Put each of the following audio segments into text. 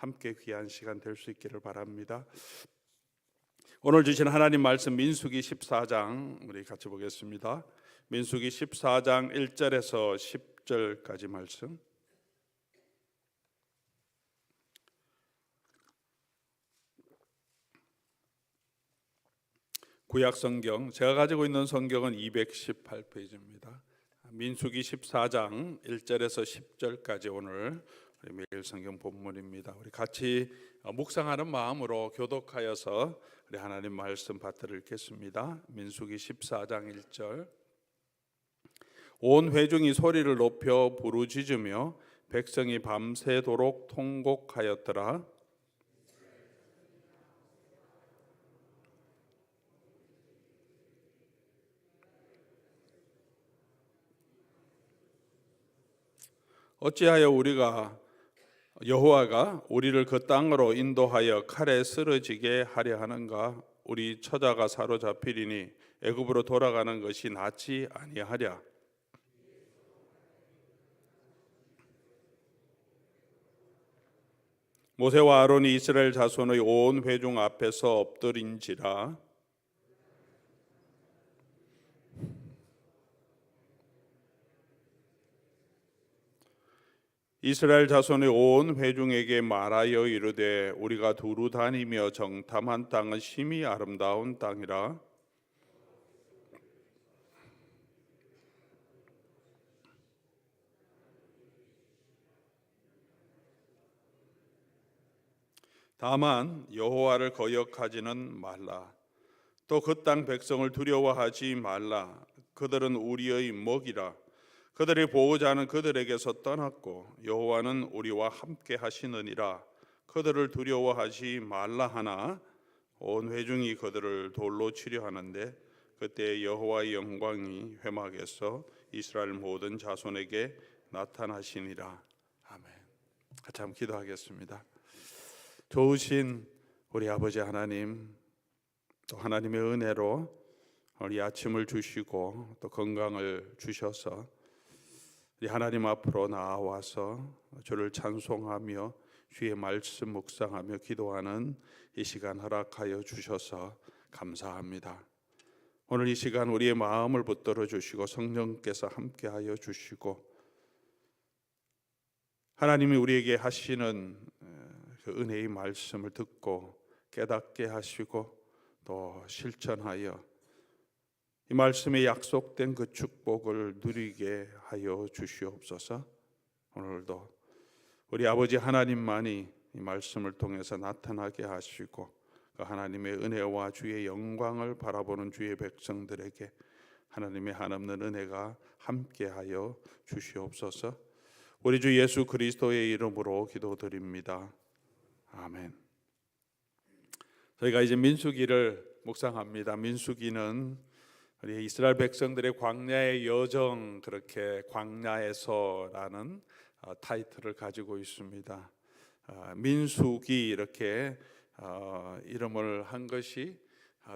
함께 귀한 시간 될 수 있기를 바랍니다. 오늘 주신 하나님 말씀 민수기 14장 우리 같이 보겠습니다. 민수기 14장 1절에서 10절까지 말씀. 구약 성경, 제가 가지고 있는 성경은 218페이지입니다. 민수기 14장 1절에서 10절까지 오늘 매일 성경 본문입니다. 우리 같이 묵상하는 마음으로 교독하여서 우리 하나님 말씀 받들어 읽겠습니다. 민수기 14장 1절. 온 회중이 소리를 높여 부르짖으며 백성이 밤새도록 통곡하였더라. 어찌하여 여호와가 우리를 그 땅으로 인도하여 칼에 쓰러지게 하려 하는가? 우리 처자가 사로잡히리니 애굽으로 돌아가는 것이 낫지 아니하랴. 모세와 아론이 이스라엘 자손의 온 회중 앞에서 엎드린지라. 이스라엘 자손의 온 회중에게 말하여 이르되 우리가 두루 다니며 정탐한 땅은 심히 아름다운 땅이라. 다만 여호와를 거역하지는 말라. 또 그 땅 백성을 두려워하지 말라. 그들은 우리의 먹이라. 그들의 보호자는 그들에게서 떠났고 여호와는 우리와 함께 하시느니라. 그들을 두려워하지 말라 하나 온 회중이 그들을 돌로 치려 하는데 그때 여호와의 영광이 회막에서 이스라엘 모든 자손에게 나타나시니라. 아멘. 같이 한번 기도하겠습니다. 좋으신 우리 아버지 하나님, 또 하나님의 은혜로 우리 아침을 주시고 또 건강을 주셔서 우리 하나님 앞으로 나와서 주를 찬송하며 주의 말씀 묵상하며 기도하는 이 시간 허락하여 주셔서 감사합니다. 오늘 이 시간 우리의 마음을 붙들어 주시고 성령께서 함께하여 주시고 하나님이 우리에게 하시는 그 은혜의 말씀을 듣고 깨닫게 하시고 또 실천하여 이 말씀에 약속된 그 축복을 누리게 하여 주시옵소서. 오늘도 우리 아버지 하나님만이 이 말씀을 통해서 나타나게 하시고 그 하나님의 은혜와 주의 영광을 바라보는 주의 백성들에게 하나님의 한없는 은혜가 함께하여 주시옵소서. 우리 주 예수 그리스도의 이름으로 기도드립니다. 아멘. 저희가 이제 민수기를 묵상합니다. 민수기는 우리 이스라엘 백성들의 광야의 여정, 그렇게 광야에서라는 타이틀을 가지고 있습니다. 민수기 이렇게 이름을 한 것이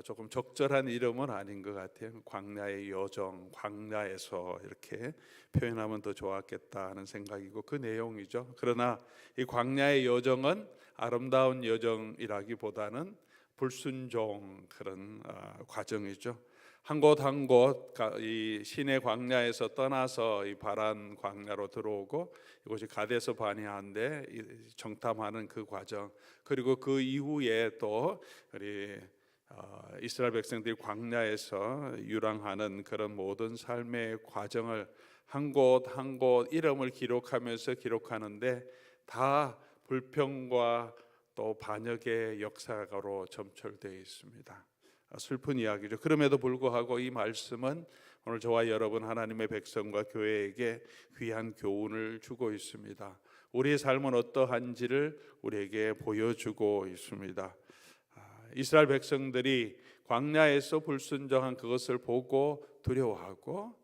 조금 적절한 이름은 아닌 것 같아요. 광야의 여정, 광야에서 이렇게 표현하면 더 좋았겠다 하는 생각이고 그 내용이죠. 그러나 이 광야의 여정은 아름다운 여정이라기보다는 불순종 그런 과정이죠. 한 곳 한 곳 이 시내 광야에서 떠나서 이 바란 광야로 들어오고 이곳이 가데스 바네아인데 정탐하는 그 과정, 그리고 그 이후에 또 우리 이스라엘 백성들이 광야에서 유랑하는 그런 모든 삶의 과정을 한 곳 한 곳 이름을 기록하면서 기록하는데 다 불평과 또 반역의 역사로 점철되어 있습니다. 슬픈 이야기죠. 그럼에도 불구하고 이 말씀은 오늘 저와 여러분 하나님의 백성과 교회에게 귀한 교훈을 주고 있습니다. 우리의 삶은 어떠한지를 우리에게 보여주고 있습니다. 이스라엘 백성들이 광야에서 불순종한 그것을 보고 두려워하고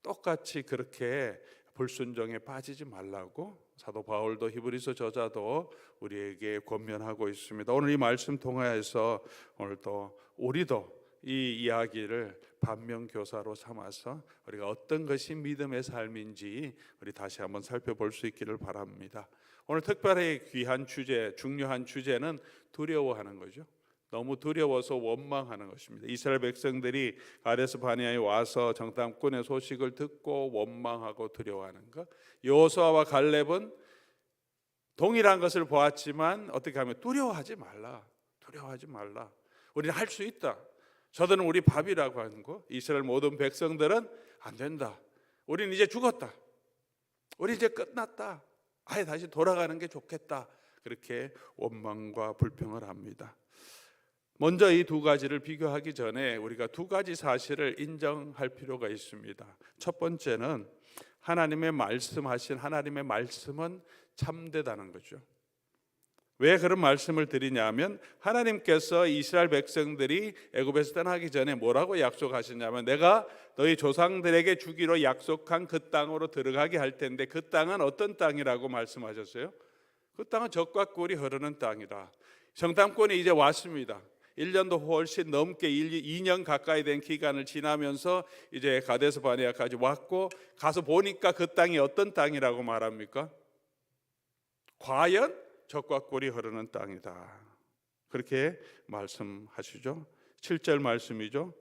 똑같이 그렇게 불순종에 빠지지 말라고 사도 바울도 히브리서 저자도 우리에게 권면하고 있습니다. 오늘 이 말씀 통하여서 오늘 또 우리도 이 이야기를 반면교사로 삼아서 우리가 어떤 것이 믿음의 삶인지 우리 다시 한번 살펴볼 수 있기를 바랍니다. 오늘 특별히 귀한 주제, 중요한 주제는 두려워하는 거죠. 너무 두려워서 원망하는 것입니다. 이스라엘 백성들이 가데스 바네아에 와서 정탐꾼의 소식을 듣고 원망하고 두려워하는 것. 여호수아와 갈렙은 동일한 것을 보았지만 어떻게 하면 두려워하지 말라. 두려워하지 말라. 우리는 할 수 있다. 저들은 우리 밥이라고 하는 거. 이스라엘 모든 백성들은 안 된다. 우리는 이제 죽었다. 우리 이제 끝났다. 아예 다시 돌아가는 게 좋겠다. 그렇게 원망과 불평을 합니다. 먼저 이 두 가지를 비교하기 전에 우리가 두 가지 사실을 인정할 필요가 있습니다. 첫 번째는 하나님의 말씀하신 하나님의 말씀은 참되다는 거죠. 왜 그런 말씀을 드리냐면 하나님께서 이스라엘 백성들이 애굽에서 떠나기 전에 뭐라고 약속하셨냐면 내가 너희 조상들에게 주기로 약속한 그 땅으로 들어가게 할 텐데 그 땅은 어떤 땅이라고 말씀하셨어요? 그 땅은 젖과 꿀이 흐르는 땅이라. 정탐꾼이 이제 왔습니다. 1년도 훨씬 넘게 2년 가까이 된 기간을 지나면서 이제 가데스 바네아까지 왔고 가서 보니까 그 땅이 어떤 땅이라고 말합니까? 과연 젖과 꿀이 흐르는 땅이다. 그렇게 말씀하시죠. 7절 말씀이죠.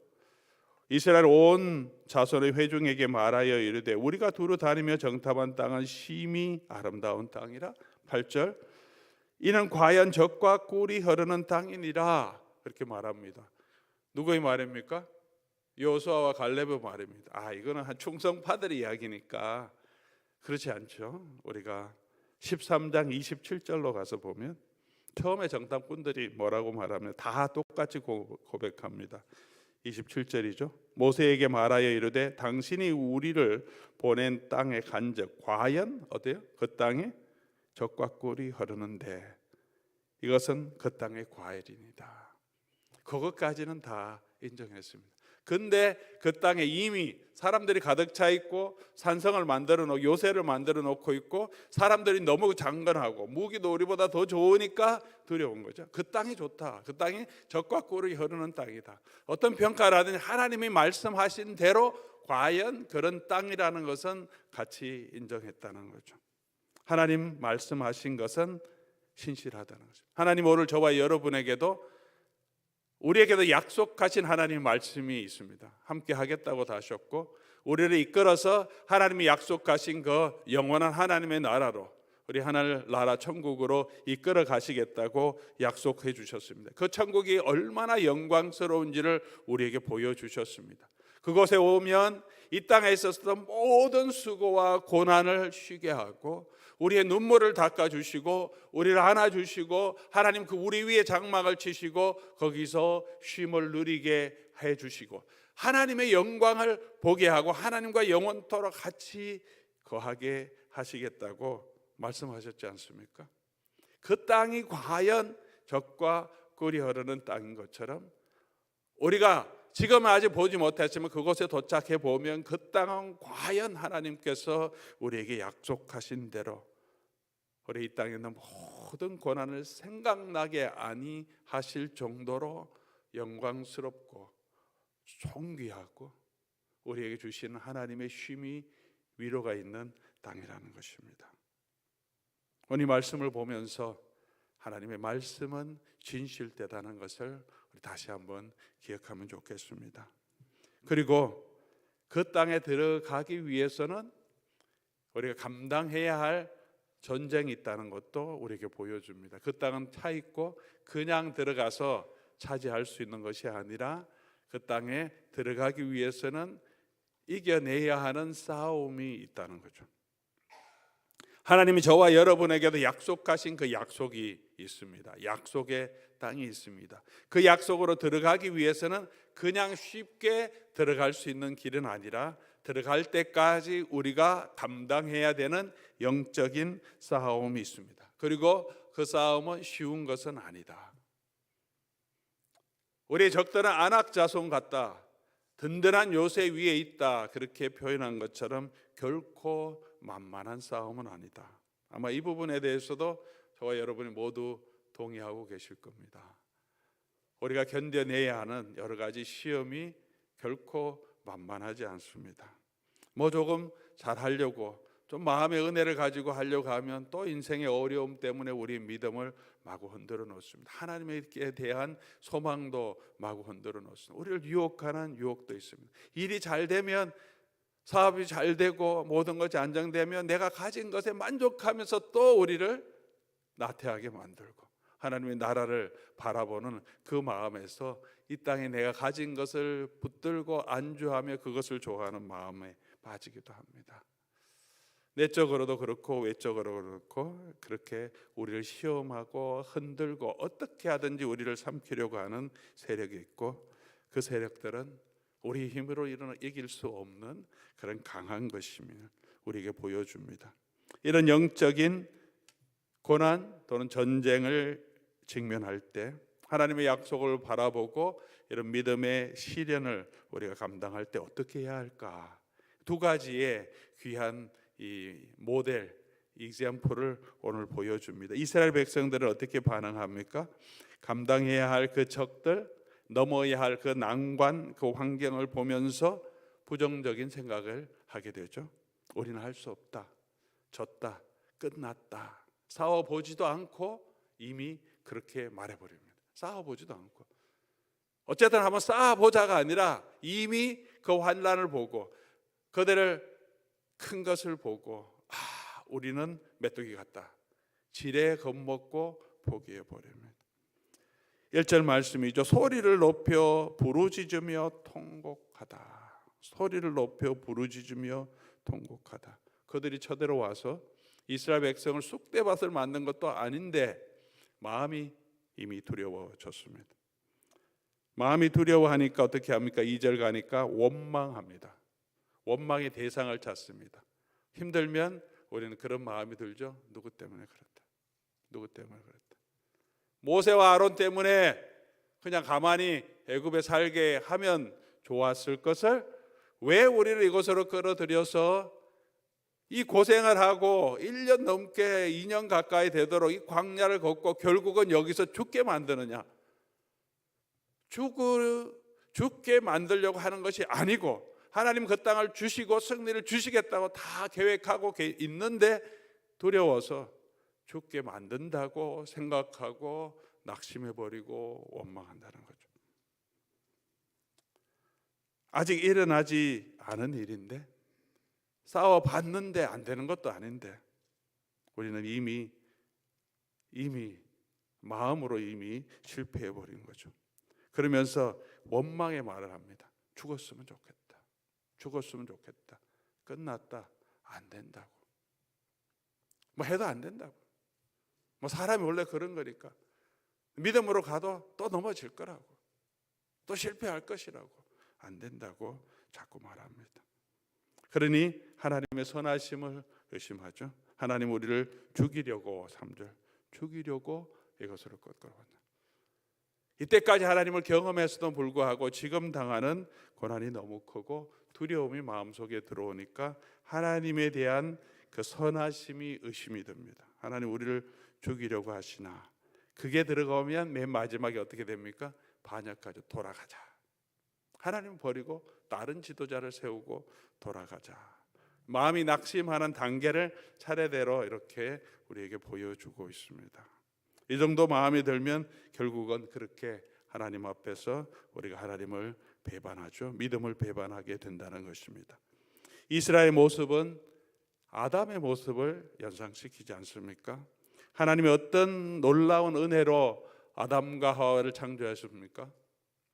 이스라엘 온 자손의 회중에게 말하여 이르되 우리가 두루 다니며 정탐한 땅은 심히 아름다운 땅이라. 8절 이는 과연 젖과 꿀이 흐르는 땅이니라. 그렇게 말합니다. 누구의 말입니까? 여호수아와 갈렙의 말입니다. 이거는 한 충성파들의 이야기니까 그렇지 않죠. 우리가 13장 27절로 가서 보면 처음에 정탐꾼들이 뭐라고 말하면 다 똑같이 고백합니다. 27절이죠. 모세에게 말하여 이르되 당신이 우리를 보낸 땅에 간즉 과연 어때요? 그 땅에 젖과 꿀이 흐르는데 이것은 그 땅의 과일이니다. 그것까지는 다 인정했습니다. 근데 그 땅에 이미 사람들이 가득 차 있고 산성을 만들어 놓고 요새를 만들어 놓고 있고 사람들이 너무 장건하고 무기도 우리보다 더 좋으니까 두려운 거죠. 그 땅이 좋다. 그 땅이 젖과 꿀이 흐르는 땅이다. 어떤 평가를 하든지 하나님이 말씀하신 대로 과연 그런 땅이라는 것은 같이 인정했다는 거죠. 하나님 말씀하신 것은 신실하다는 거죠. 하나님 오늘 저와 여러분에게도 우리에게도 약속하신 하나님의 말씀이 있습니다. 함께 하겠다고 하셨고 우리를 이끌어서 하나님이 약속하신 그 영원한 하나님의 나라로 우리 하늘 나라 천국으로 이끌어 가시겠다고 약속해 주셨습니다. 그 천국이 얼마나 영광스러운지를 우리에게 보여주셨습니다. 그곳에 오면 이 땅에 있었던 모든 수고와 고난을 쉬게 하고 우리의 눈물을 닦아주시고 우리를 안아주시고 하나님 그 우리 위에 장막을 치시고 거기서 쉼을 누리게 해주시고 하나님의 영광을 보게 하고 하나님과 영원토록 같이 거하게 하시겠다고 말씀하셨지 않습니까? 그 땅이 과연 젖과 꿀이 흐르는 땅인 것처럼 우리가 지금은 아직 보지 못했지만 그곳에 도착해 보면 그 땅은 과연 하나님께서 우리에게 약속하신 대로 우리 이 땅에 있는 모든 고난을 생각나게 아니하실 정도로 영광스럽고 존귀하고 우리에게 주시는 하나님의 쉼이 위로가 있는 땅이라는 것입니다. 오늘 이 말씀을 보면서 하나님의 말씀은 진실되다는 것을 우리 다시 한번 기억하면 좋겠습니다. 그리고 그 땅에 들어가기 위해서는 우리가 감당해야 할 전쟁이 있다는 것도 우리에게 보여줍니다. 그 땅은 차 있고 그냥 들어가서 차지할 수 있는 것이 아니라 그 땅에 들어가기 위해서는 이겨내야 하는 싸움이 있다는 거죠. 하나님이 저와 여러분에게도 약속하신 그 약속이 있습니다. 약속의 땅이 있습니다. 그 약속으로 들어가기 위해서는 그냥 쉽게 들어갈 수 있는 길은 아니라 들어갈 때까지 우리가 감당해야 되는 영적인 싸움이 있습니다. 그리고 그 싸움은 쉬운 것은 아니다. 우리의 적들은 안악 자손 같다. 든든한 요새 위에 있다. 그렇게 표현한 것처럼 결코 만만한 싸움은 아니다. 아마 이 부분에 대해서도 저와 여러분이 모두 동의하고 계실 겁니다. 우리가 견뎌내야 하는 여러 가지 시험이 결코 만만하지 않습니다. 뭐 조금 잘하려고 좀 마음의 은혜를 가지고 하려고 하면 또 인생의 어려움 때문에 우리의 믿음을 마구 흔들어 놓습니다. 하나님에 대한 소망도 마구 흔들어 놓습니다. 우리를 유혹하는 유혹도 있습니다. 일이 잘 되면, 사업이 잘 되고 모든 것이 안정되면 내가 가진 것에 만족하면서 또 우리를 나태하게 만들고, 하나님의 나라를 바라보는 그 마음에서 이 땅에 내가 가진 것을 붙들고 안주하며 그것을 좋아하는 마음에 빠지기도 합니다. 내적으로도 그렇고 외적으로도 그렇고 그렇게 우리를 시험하고 흔들고 어떻게 하든지 우리를 삼키려고 하는 세력이 있고, 그 세력들은 우리 힘으로 이길 수 없는 그런 강한 것임을 우리에게 보여줍니다. 이런 영적인 고난 또는 전쟁을 직면할 때 하나님의 약속을 바라보고 이런 믿음의 시련을 우리가 감당할 때 어떻게 해야 할까? 두 가지의 귀한 이 모델, example을 오늘 보여줍니다. 이스라엘 백성들은 어떻게 반응합니까? 감당해야 할 그 적들, 넘어야 할 그 난관, 그 환경을 보면서 부정적인 생각을 하게 되죠. 우리는 할 수 없다, 졌다, 끝났다. 싸워보지도 않고 이미 그렇게 말해버립니다. 싸워보지도 않고, 어쨌든 한번 싸워보자가 아니라 이미 그 환난을 보고 그들을 큰 것을 보고 우리는 메뚜기 같다, 지레 겁먹고 포기해 버립니다. 1절 말씀이죠. 소리를 높여 부르짖으며 통곡하다. 소리를 높여 부르짖으며 통곡하다. 그들이 쳐들어와서 이스라엘 백성을 쑥대밭을 만든 것도 아닌데 마음이 이미 두려워졌습니다. 마음이 두려워하니까 어떻게 합니까? 2절 가니까 원망합니다. 원망의 대상을 찾습니다. 힘들면 우리는 그런 마음이 들죠. 누구 때문에 그랬다, 누구 때문에 그랬다. 모세와 아론 때문에 그냥 가만히 애굽에 살게 하면 좋았을 것을 왜 우리를 이곳으로 끌어들여서 이 고생을 하고 1년 넘게 2년 가까이 되도록 이 광야를 걷고 결국은 여기서 죽게 만드느냐? 죽게 만들려고 하는 것이 아니고 하나님 그 땅을 주시고 승리를 주시겠다고 다 계획하고 있는데 두려워서 죽게 만든다고 생각하고 낙심해버리고 원망한다는 거죠. 아직 일어나지 않은 일인데, 싸워봤는데 안 되는 것도 아닌데 우리는 이미 마음으로 이미 실패해버린 거죠. 그러면서 원망의 말을 합니다. 죽었으면 좋겠다, 죽었으면 좋겠다, 끝났다, 안 된다고, 뭐 해도 안 된다고, 뭐 사람이 원래 그런 거니까 믿음으로 가도 또 넘어질 거라고, 또 실패할 것이라고, 안 된다고 자꾸 말합니다. 그러니 하나님의 선하심을 의심하죠. 하나님 우리를 죽이려고, 3절 죽이려고 이것으로 꺾어왔다. 이때까지 하나님을 경험했어도 불구하고 지금 당하는 고난이 너무 크고 두려움이 마음속에 들어오니까 하나님에 대한 그 선하심이 의심이 됩니다. 하나님 우리를 죽이려고 하시나? 그게 들어가면 맨 마지막에 어떻게 됩니까? 반역하죠. 돌아가자. 하나님 버리고 다른 지도자를 세우고 돌아가자. 마음이 낙심하는 단계를 차례대로 이렇게 우리에게 보여주고 있습니다. 이 정도 마음이 들면 결국은 그렇게 하나님 앞에서 우리가 하나님을 배반하죠. 믿음을 배반하게 된다는 것입니다. 이스라엘의 모습은 아담의 모습을 연상시키지 않습니까? 하나님이 어떤 놀라운 은혜로 아담과 하와를 창조하셨습니까?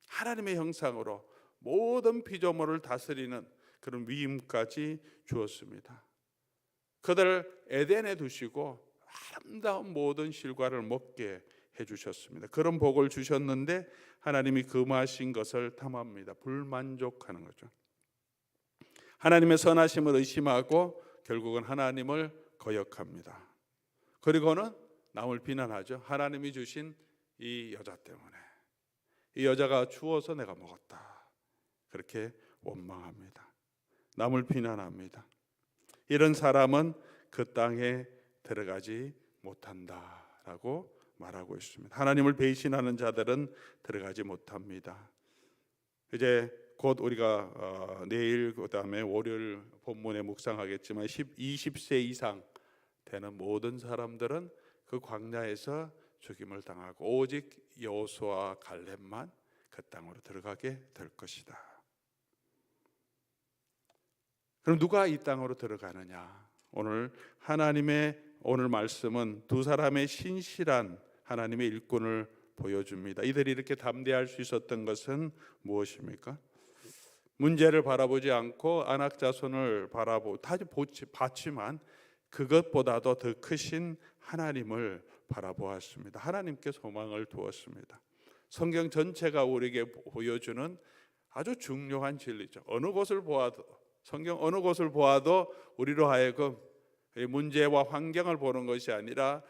하나님의 형상으로 모든 피조물을 다스리는 그런 위임까지 주었습니다. 그들을 에덴에 두시고 아름다운 모든 실과를 먹게 해주셨습니다. 그런 복을 주셨는데 하나님이 금하신 것을 탐합니다. 불만족하는 거죠. 하나님의 선하심을 의심하고 결국은 하나님을 거역합니다. 그리고는 남을 비난하죠. 하나님이 주신 이 여자 때문에, 이 여자가 주어서 내가 먹었다, 그렇게 원망합니다. 남을 비난합니다. 이런 사람은 그 땅에 들어가지 못한다라고 말하고 있습니다. 하나님을 배신하는 자들은 들어가지 못합니다. 이제 곧 우리가 내일 그다음에 월요일 본문에 묵상하겠지만 20세 이상 되는 모든 사람들은 그 광야에서 죽임을 당하고 오직 여호수아와 갈렙만 그 땅으로 들어가게 될 것이다. 그럼 누가 이 땅으로 들어가느냐? 오늘 말씀은 두 사람의 신실한 하나님의 일꾼을 보여줍니다. 이들이 이렇게 담대할 수 있었던 것은 무엇입니까? 문제를 바라보지 않고 안악자손을 봤지만 그것보다도 더 크신 하나님을 바라보았습니다. 하나님께 소망을 두었습니다. 성경 전체가 우리에게 보여주는 아주 중요한 진리죠. 성경 어느 곳을 보아도 우리로 하여금 문제와 환경을 보는 것이 아니라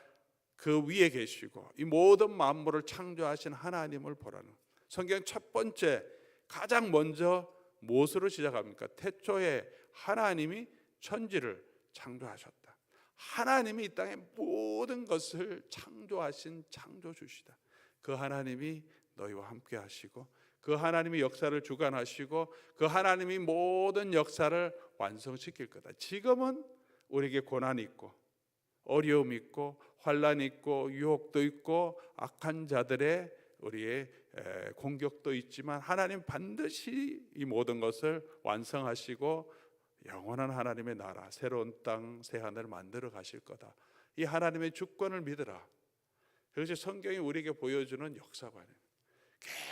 그 위에 계시고 이 모든 만물을 창조하신 하나님을 보라는. 성경 첫 번째 가장 먼저 무엇으로 시작합니까? 태초에 하나님이 천지를 창조하셨다. 하나님이 이 땅의 모든 것을 창조하신 창조주시다. 그 하나님이 너희와 함께 하시고 그 하나님이 역사를 주관하시고 그 하나님이 모든 역사를 완성시킬 거다. 지금은 우리에게 고난이 있고 어려움이 있고 환란이 있고 유혹도 있고 악한 자들의 우리의 공격도 있지만 하나님 반드시 이 모든 것을 완성하시고 영원한 하나님의 나라 새로운 땅 새 하늘을 만들어 가실 거다. 이 하나님의 주권을 믿으라. 그래서 성경이 우리에게 보여주는 역사관이에요.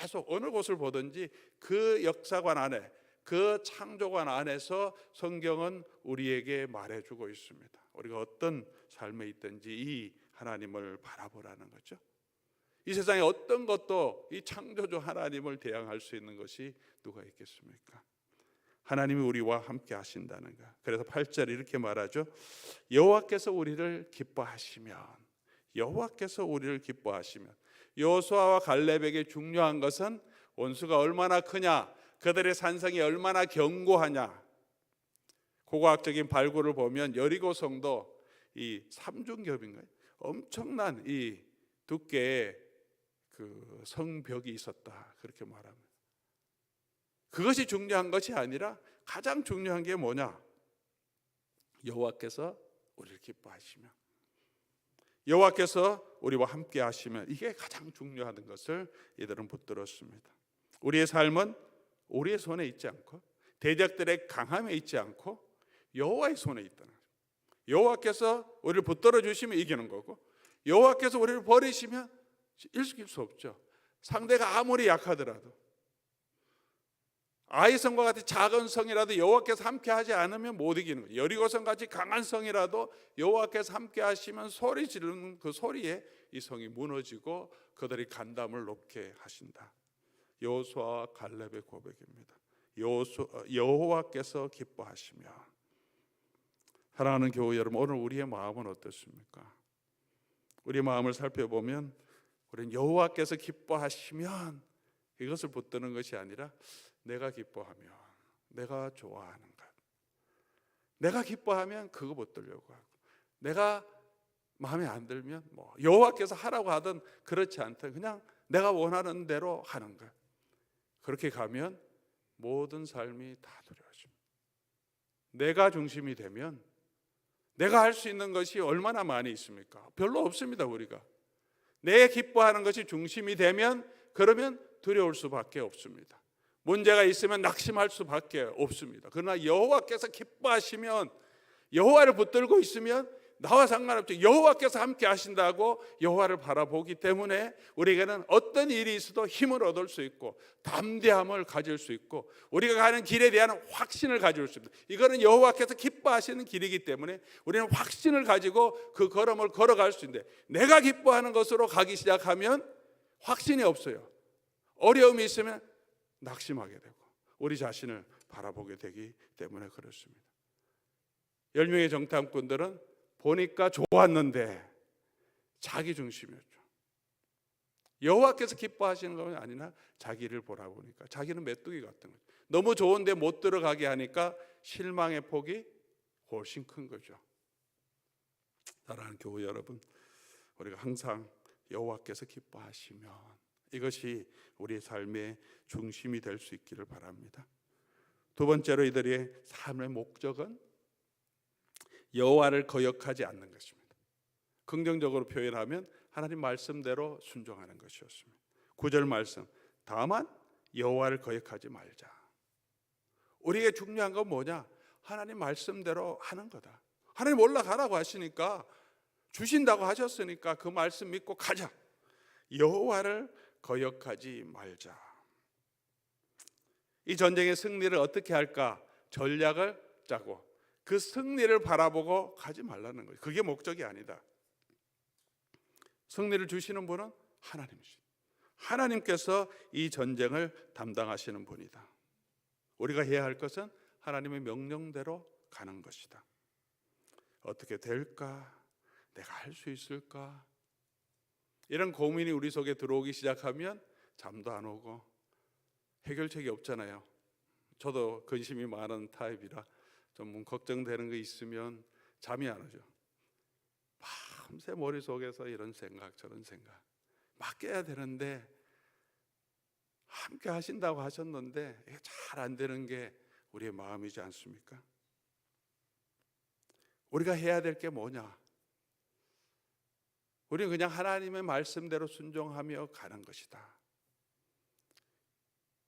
계속 어느 곳을 보든지 그 역사관 안에 그 창조관 안에서 성경은 우리에게 말해주고 있습니다. 우리가 어떤 삶에 있든지 이 하나님을 바라보라는 거죠. 이 세상에 어떤 것도 이 창조주 하나님을 대항할 수 있는 것이 누가 있겠습니까? 하나님이 우리와 함께 하신다는 것. 그래서 8절 이렇게 말하죠. 여호와께서 우리를 기뻐하시면 여호수아와 갈렙에게 중요한 것은 원수가 얼마나 크냐, 그들의 산성이 얼마나 견고하냐. 고고학적인 발굴을 보면 여리고성도 이 삼중겹인가요? 엄청난 이 두께의 그 성벽이 있었다, 그렇게 말합니다. 그것이 중요한 것이 아니라 가장 중요한 게 뭐냐? 여호와께서 우리를 기뻐하시면, 여호와께서 우리와 함께 하시면, 이게 가장 중요한 것을 이들은 붙들었습니다. 우리의 삶은 우리의 손에 있지 않고 대적들의 강함에 있지 않고 여호와의 손에 있다는 거죠. 여호와께서 우리를 붙들어 주시면 이기는 거고, 여호와께서 우리를 버리시면 이길 수 없죠. 상대가 아무리 약하더라도, 아이성과 같이 작은 성이라도 여호와께서 함께 하지 않으면 못 이기는 거예요. 여리고성 같이 강한 성이라도 여호와께서 함께 하시면 소리 지르는 그 소리에 이 성이 무너지고 그들이 간담을 높게 하신다. 여호수아와 갈렙의 고백입니다. 여호와께서 기뻐하시면. 사랑하는 교회 여러분, 오늘 우리의 마음은 어떻습니까? 우리의 마음을 살펴보면 우리는 여호와께서 기뻐하시면 이것을 붙드는 것이 아니라 내가 기뻐하면, 내가 좋아하는 것, 내가 기뻐하면 그거 붙들려고 하고, 내가 마음에 안 들면 뭐 여호와께서 하라고 하든 그렇지 않든 그냥 내가 원하는 대로 하는 것. 그렇게 가면 모든 삶이 다 두려워집니다. 내가 중심이 되면 내가 할 수 있는 것이 얼마나 많이 있습니까? 별로 없습니다. 우리가 내 기뻐하는 것이 중심이 되면 그러면 두려울 수밖에 없습니다. 문제가 있으면 낙심할 수밖에 없습니다. 그러나 여호와께서 기뻐하시면, 여호와를 붙들고 있으면 나와 상관없죠. 여호와께서 함께 하신다고 여호와를 바라보기 때문에 우리에게는 어떤 일이 있어도 힘을 얻을 수 있고 담대함을 가질 수 있고 우리가 가는 길에 대한 확신을 가질 수 있습니다. 이거는 여호와께서 기뻐하시는 길이기 때문에 우리는 확신을 가지고 그 걸음을 걸어갈 수 있는데, 내가 기뻐하는 것으로 가기 시작하면 확신이 없어요. 어려움이 있으면 낙심하게 되고 우리 자신을 바라보게 되기 때문에 그렇습니다. 10명의 정탐꾼들은 보니까 좋았는데 자기 중심이었죠. 여호와께서 기뻐하시는 건 아니나 자기를 보라보니까 자기는 메뚜기 같은 거죠. 너무 좋은데 못 들어가게 하니까 실망의 폭이 훨씬 큰 거죠. 사랑하는 교회 여러분, 우리가 항상 여호와께서 기뻐하시면, 이것이 우리의 삶의 중심이 될 수 있기를 바랍니다. 두 번째로 이들의 삶의 목적은 여호와를 거역하지 않는 것입니다. 긍정적으로 표현하면 하나님 말씀대로 순종하는 것이었습니다. 9절 말씀, 다만 여호와를 거역하지 말자. 우리에게 중요한 건 뭐냐? 하나님 말씀대로 하는 거다. 하나님 올라가라고 하시니까, 주신다고 하셨으니까 그 말씀 믿고 가자. 여호와를 거역하지 말자. 이 전쟁의 승리를 어떻게 할까? 전략을 짜고 그 승리를 바라보고 가지 말라는 거예요. 그게 목적이 아니다. 승리를 주시는 분은 하나님이십니다. 하나님께서 이 전쟁을 담당하시는 분이다. 우리가 해야 할 것은 하나님의 명령대로 가는 것이다. 어떻게 될까? 내가 할 수 있을까? 이런 고민이 우리 속에 들어오기 시작하면 잠도 안 오고 해결책이 없잖아요. 저도 근심이 많은 타입이라 좀 걱정되는 거 있으면 잠이 안 오죠. 밤새 머릿속에서 이런 생각 저런 생각. 맡겨야 되는데 함께 하신다고 하셨는데 이게 잘 안 되는 게 우리의 마음이지 않습니까? 우리가 해야 될 게 뭐냐? 우리는 그냥 하나님의 말씀대로 순종하며 가는 것이다.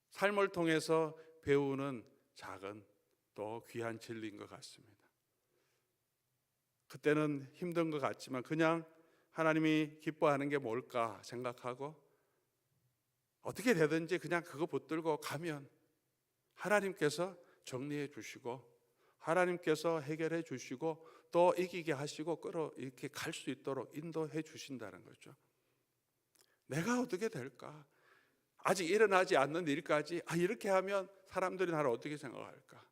삶을 통해서 배우는 작은 또 귀한 진리인 것 같습니다. 그때는 힘든 것 같지만 그냥 하나님이 기뻐하는 게 뭘까 생각하고 어떻게 되든지 그냥 그거 붙들고 가면 하나님께서 정리해 주시고 하나님께서 해결해 주시고 또 이기게 하시고 이렇게 갈 수 있도록 인도해 주신다는 거죠. 내가 어떻게 될까? 아직 일어나지 않는 일까지 이렇게 하면 사람들이 나를 어떻게 생각할까?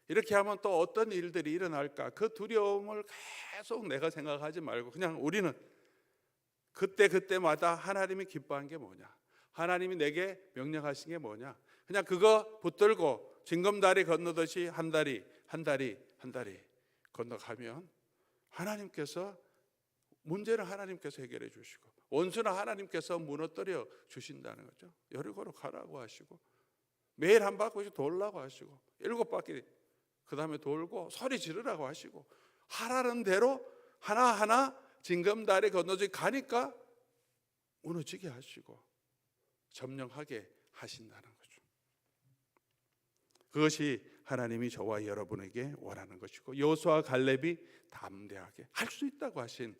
이렇게 하면 또 어떤 일들이 일어날까? 그 두려움을 계속 내가 생각하지 말고 그냥 우리는 그때마다 하나님이 기뻐한 게 뭐냐? 하나님이 내게 명령하신 게 뭐냐? 그냥 그거 붙들고 징검다리 건너듯이 한 다리 건너가면 하나님께서 문제를 하나님께서 해결해 주시고 원수는 하나님께서 무너뜨려 주신다는 거죠. 여리고로 가라고 하시고 매일 한 바퀴씩 돌라고 하시고 7바퀴 그 다음에 돌고 소리 지르라고 하시고 하라는 대로 하나하나 징검다리 건너지 가니까 무너지게 하시고 점령하게 하신다는 거죠. 그것이 하나님이 저와 여러분에게 원하는 것이고 여호수아와 갈렙이 담대하게 할 수 있다고 하신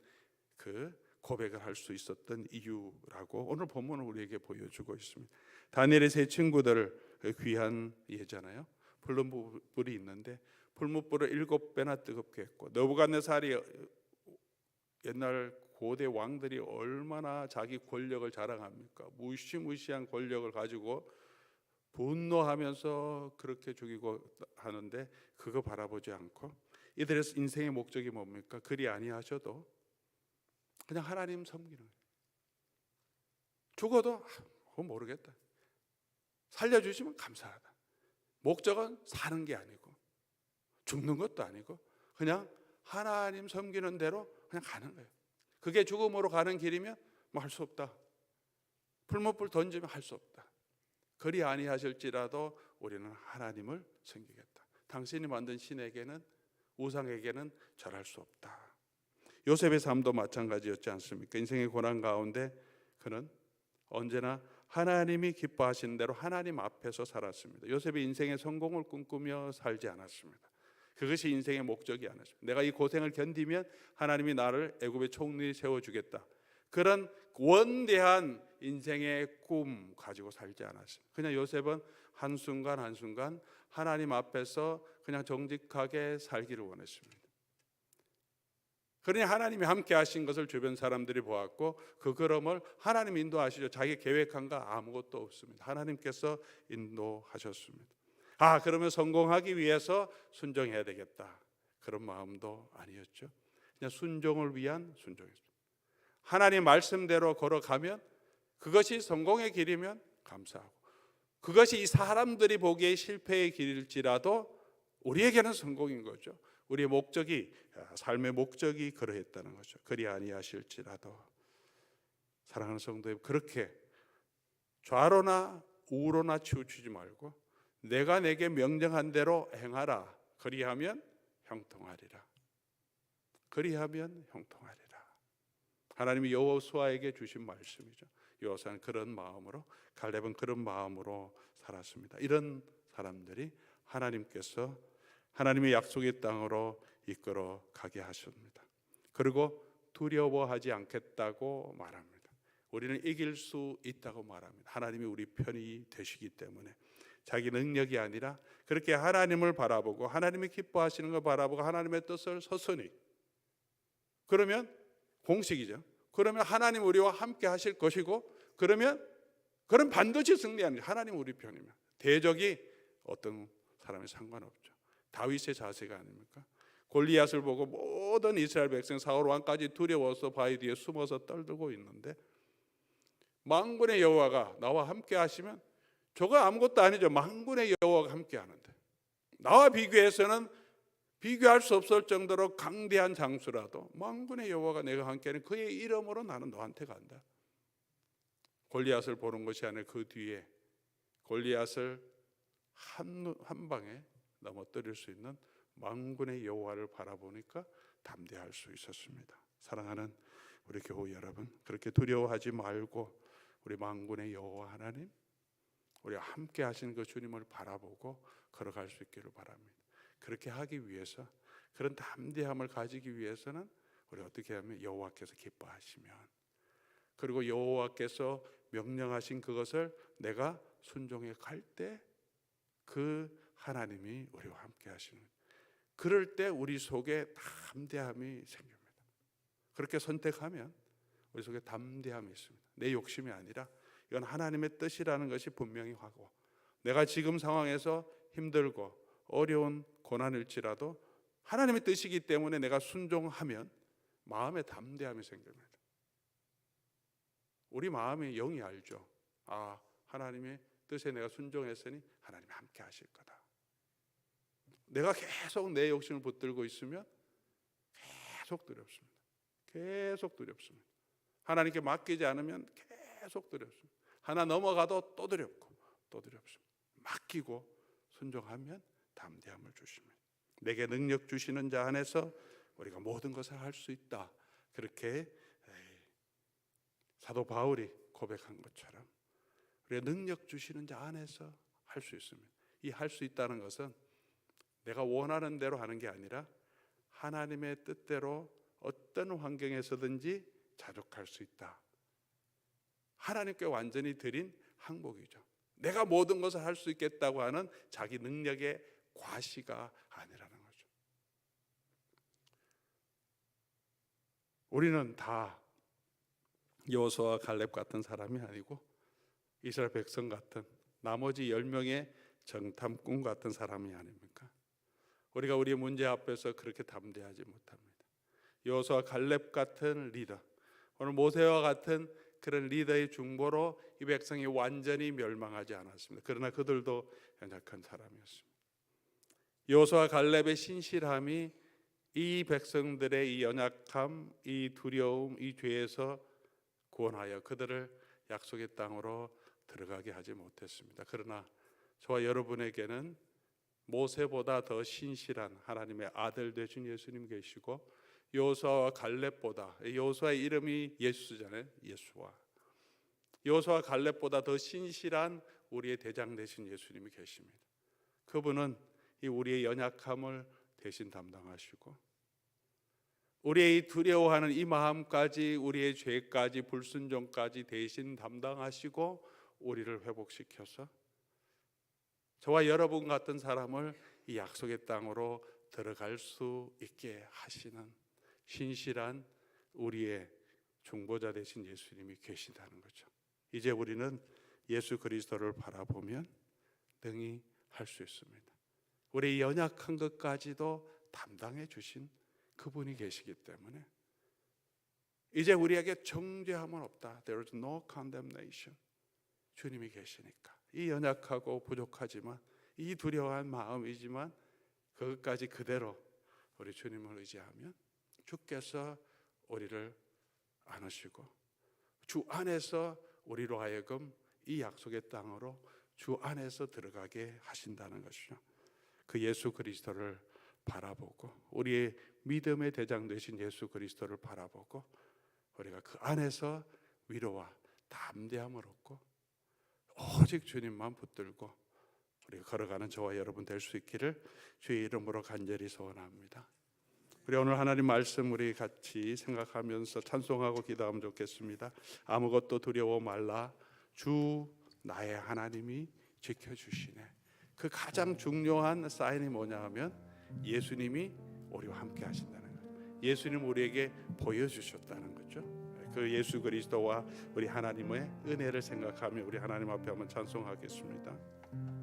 그 고백을 할 수 있었던 이유라고 오늘 본문은 우리에게 보여주고 있습니다. 다니엘의 세 친구들 귀한 예잖아요. 풀무불이 있는데 풀무불을 7배나 뜨겁게 했고 느부갓네살이 옛날 고대 왕들이 얼마나 자기 권력을 자랑합니까? 무시무시한 권력을 가지고 분노하면서 그렇게 죽이고 하는데 그거 바라보지 않고 이들의 인생의 목적이 뭡니까? 그리 아니하셔도 그냥 하나님 섬기는 거예요. 죽어도 모르겠다. 살려주시면 감사하다. 목적은 사는 게 아니고 죽는 것도 아니고 그냥 하나님 섬기는 대로 그냥 가는 거예요. 그게 죽음으로 가는 길이면 뭐 할 수 없다. 풀무불 던지면 할 수 없다. 그리 아니하실지라도 우리는 하나님을 섬기겠다. 당신이 만든 신에게는 우상에게는 절할 수 없다. 요셉의 삶도 마찬가지였지 않습니까? 인생의 고난 가운데 그는 언제나 하나님이 기뻐하시는 대로 하나님 앞에서 살았습니다. 요셉이 인생의 성공을 꿈꾸며 살지 않았습니다. 그것이 인생의 목적이 아니었습니다. 내가 이 고생을 견디면 하나님이 나를 애굽의 총리에 세워주겠다. 그런 원대한 인생의 꿈 가지고 살지 않았습니다. 그냥 요셉은 한순간 한순간 하나님 앞에서 그냥 정직하게 살기를 원했습니다. 그러니 하나님이 함께 하신 것을 주변 사람들이 보았고 그 걸음을 하나님 인도하시죠. 자기 계획한 거 아무것도 없습니다. 하나님께서 인도하셨습니다. 그러면 성공하기 위해서 순종해야 되겠다. 그런 마음도 아니었죠. 그냥 순종을 위한 순종이었습니다. 하나님 말씀대로 걸어가면 그것이 성공의 길이면 감사하고 그것이 이 사람들이 보기에 실패의 길일지라도 우리에게는 성공인 거죠. 우리의 목적이 삶의 목적이 그러했다는 거죠. 그리 아니하실지라도 사랑하는 성도 여러분 그렇게 좌로나 우로나 치우치지 말고 내가 내게 명령한 대로 행하라. 그리하면 형통하리라. 그리하면 형통하리라. 하나님이 여호수아에게 주신 말씀이죠. 여호수아는 그런 마음으로, 갈렙은 그런 마음으로 살았습니다. 이런 사람들이 하나님께서 하나님의 약속의 땅으로 이끌어 가게 하십니다. 그리고 두려워하지 않겠다고 말합니다. 우리는 이길 수 있다고 말합니다. 하나님이 우리 편이 되시기 때문에 자기 능력이 아니라 그렇게 하나님을 바라보고 하나님이 기뻐하시는 걸 바라보고 하나님의 뜻을 서서히, 그러면 공식이죠. 그러면 하나님 우리와 함께 하실 것이고, 그럼 반드시 승리하는 거죠. 하나님 우리 편이면 대적이 어떤 사람이 상관없죠. 다윗의 자세가 아닙니까? 골리앗을 보고 모든 이스라엘 백성 사울 왕까지 두려워서 바위 뒤에 숨어서 떨고 있는데 만군의 여호와가 나와 함께 하시면 저거 아무것도 아니죠. 만군의 여호와가 함께 하는데 나와 비교해서는 비교할 수 없을 정도로 강대한 장수라도 만군의 여호와가 내가 함께하는 그의 이름으로 나는 너한테 간다. 골리앗을 보는 것이 아니라 그 뒤에 골리앗을 한 방에 넘어뜨릴 수 있는 만군의 여호와를 바라보니까 담대할 수 있었습니다. 사랑하는 우리 교우 여러분, 그렇게 두려워하지 말고 우리 만군의 여호와 하나님, 우리와 함께 하시는 그 주님을 바라보고 걸어갈 수 있기를 바랍니다. 그렇게 하기 위해서, 그런 담대함을 가지기 위해서는 우리 어떻게 하면 여호와께서 기뻐하시면, 그리고 여호와께서 명령하신 그것을 내가 순종해 갈 때 그 하나님이 우리와 함께 하시는, 그럴 때 우리 속에 담대함이 생깁니다. 그렇게 선택하면 우리 속에 담대함이 있습니다. 내 욕심이 아니라 이건 하나님의 뜻이라는 것이 분명히 하고, 내가 지금 상황에서 힘들고 어려운 고난일지라도 하나님의 뜻이기 때문에 내가 순종하면 마음에 담대함이 생깁니다. 우리 마음이 영이 알죠. 아, 하나님의 뜻에 내가 순종했으니 하나님이 함께 하실 거다. 내가 계속 내 욕심을 붙들고 있으면 계속 두렵습니다. 계속 두렵습니다. 하나님께 맡기지 않으면 계속 두렵습니다. 하나 넘어가도 또 두렵고 또 두렵습니다. 맡기고 순종하면 담대함을 주십니다. 내게 능력 주시는 자 안에서 우리가 모든 것을 할 수 있다. 그렇게 사도 바울이 고백한 것처럼 우리가 능력 주시는 자 안에서 할 수 있습니다. 이 할 수 있다는 것은 내가 원하는 대로 하는 게 아니라 하나님의 뜻대로 어떤 환경에서든지 자족할 수 있다. 하나님께 완전히 드린 항복이죠. 내가 모든 것을 할 수 있겠다고 하는 자기 능력의 과시가 아니라는 거죠. 우리는 다 여호수아와 갈렙 같은 사람이 아니고 이스라엘 백성 같은 나머지 10명의 정탐꾼 같은 사람이 아닙니까? 우리가 우리의 문제 앞에서 그렇게 담대하지 못합니다. 여호수아 갈렙 같은 리더, 오늘 모세와 같은 그런 리더의 중보로 이 백성이 완전히 멸망하지 않았습니다. 그러나 그들도 연약한 사람이었습니다. 여호수아 갈렙의 신실함이 이 백성들의 이 연약함, 이 두려움, 이 죄에서 구원하여 그들을 약속의 땅으로 들어가게 하지 못했습니다. 그러나 저와 여러분에게는 모세보다 더 신실한 하나님의 아들 되신 예수님 계시고, 여호수아와 갈렙보다, 여호수아의 이름이 예수잖아요. 예수와 여호수아 갈렙보다 더 신실한 우리의 대장 되신 예수님이 계십니다. 그분은 이 우리의 연약함을 대신 담당하시고, 우리의 두려워하는 이 마음까지, 우리의 죄까지, 불순종까지 대신 담당하시고 우리를 회복시켜서 저와 여러분 같은 사람을 이 약속의 땅으로 들어갈 수 있게 하시는 신실한 우리의 중보자 되신 예수님이 계시다는 거죠. 이제 우리는 예수 그리스도를 바라보면 능히 할 수 있습니다. 우리의 연약한 것까지도 담당해 주신 그분이 계시기 때문에 이제 우리에게 정죄함은 없다. There is no condemnation. 주님이 계시니까 이 연약하고 부족하지만, 이 두려워한 마음이지만 그것까지 그대로 우리 주님을 의지하면 주께서 우리를 안으시고 주 안에서 우리로 하여금 이 약속의 땅으로 주 안에서 들어가게 하신다는 것이죠. 그 예수 그리스도를 바라보고 우리의 믿음의 대장 되신 예수 그리스도를 바라보고 우리가 그 안에서 위로와 담대함을 얻고 오직 주님만 붙들고 우리가 걸어가는 저와 여러분 될 수 있기를 주의 이름으로 간절히 소원합니다. 우리 오늘 하나님 말씀 우리 같이 생각하면서 찬송하고 기도하면 좋겠습니다. 아무것도 두려워 말라 주 나의 하나님이 지켜주시네. 그 가장 중요한 사인이 뭐냐 하면 예수님이 우리와 함께 하신다는 거예요. 예수님 우리에게 보여주셨다는 거죠. 그 예수 그리스도와 우리 하나님의 은혜를 생각하며 우리 하나님 앞에 한번 찬송하겠습니다.